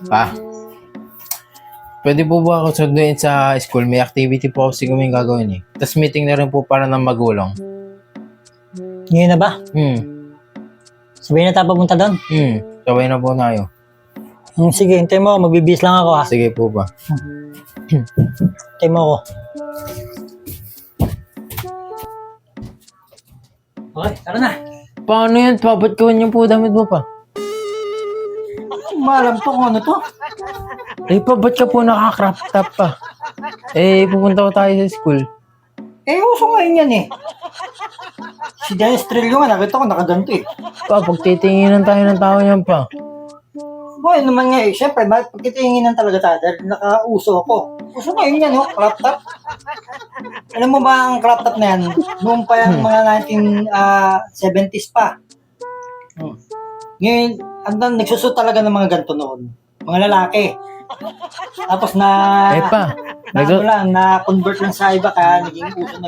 Pa, pwede po ba ako sunduin sa school? May activity po kasi kaming gagawin eh. Tapos meeting na rin po para ng magulang. Ngayon na ba? Sabihin na tayo papunta doon. Sabay na po tayo. Sige, hintay mo ako. Magbibis lang ako ha. Sige po ba? Hintay mo ako. Okay, tara na. Paano yan? Ba't gawin niyo po damit mo pa? Malam to kung ano to. Eh pa, ba't ka po naka-crop top pa? Eh, pupunta ko tayo sa school. Uso ngayon yan eh. Si Dennis Trillo nga, nakita ko nakaganto eh. Pa, pagtitinginan tayo ng tao yan pa. Boy, naman nga eh. Siyempre, pagtitinginan talaga tayo dahil nakauso ako. Uso ngayon yan, oh, crop top. Alam mo ba ang crop top na yan? Noong pa yan, mga 1970s pa. Ngayon, nagsusot talaga ng mga ganito noon. Mga lalaki. Tapos na-convert lang sa iba kaya naging uso,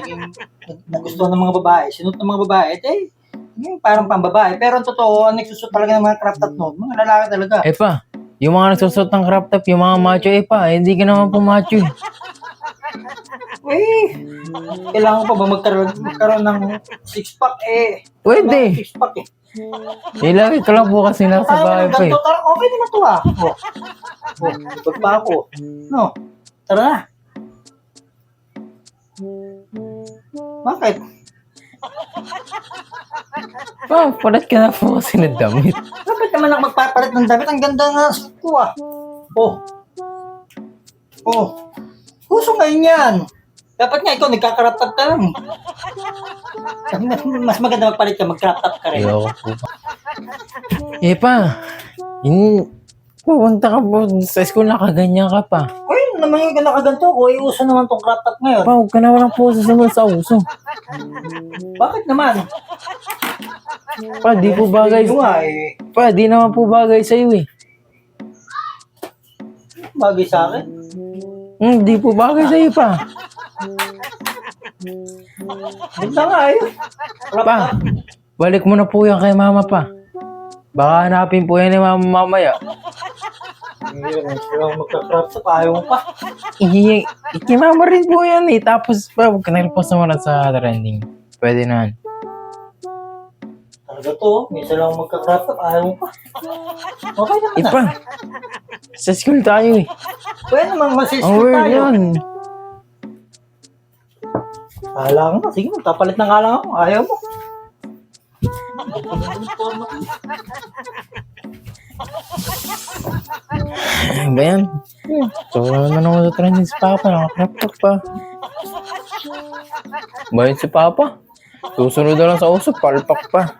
nagustuhan ng mga babae. Sinut ng mga babae, parang pambabae. Pero ang totoo, ang nagsusot talaga ng mga crop top noon, mga lalaki talaga. Pa, yung mga nagsusot ng crop top, yung mga macho, pa, hindi ka naman po macho. Kailangan pa ba magkaroon ng six-pack Pwede. Six-pack eh. Ilagay ko lang po kasi nasa bahay pa eh. Okay naman to ah. Ipag pa ako. No, tara na. Bakit? Pa, palit ka na po kasi ng damit. Bakit naman ako magpapalit ng damit? Ang ganda nga sa ko ah. Uso ngayon yan. Dapat nga ikaw nagkakarap top ka lang. Mas maganda magpalit ka, mag-crop top ka rin. Ayoko po pa. Pa, pupunta ka po sa school, nakaganyan ka pa. Naman yung nakaganto ko, uso naman tong crop top ngayon. Pa, huwag ka na walang po susunod sa uso. Bakit naman? Pa, di po bagay. Pa, di naman po bagay sa'yo eh. Bagay sa akin? Di po bagay sa'yo pa. Ganda nga yun. Pa, balik mo na po yan kay mama pa. Baka hanapin po yan ni mama mamaya. Hindi lang magka-crop top, ayaw mo pa. Ikimama rin po yan eh. Tapos pa, huwag ka na-repost naman sa trending. Pwede na. Talaga to, minsan lang magka-crop top, ayaw mo pa. Okay naman Pa, sa school tayo eh. Pwede naman masisip Ang weird tayo. yun. Kala nga, sige, magpapalit na nga lang ako. Ayaw mo. Ano ba yan? So, naman ako sa trending si Papa. Nakakrap pa. Bayan si Papa. Susunod na lang sa uso, palpak pa.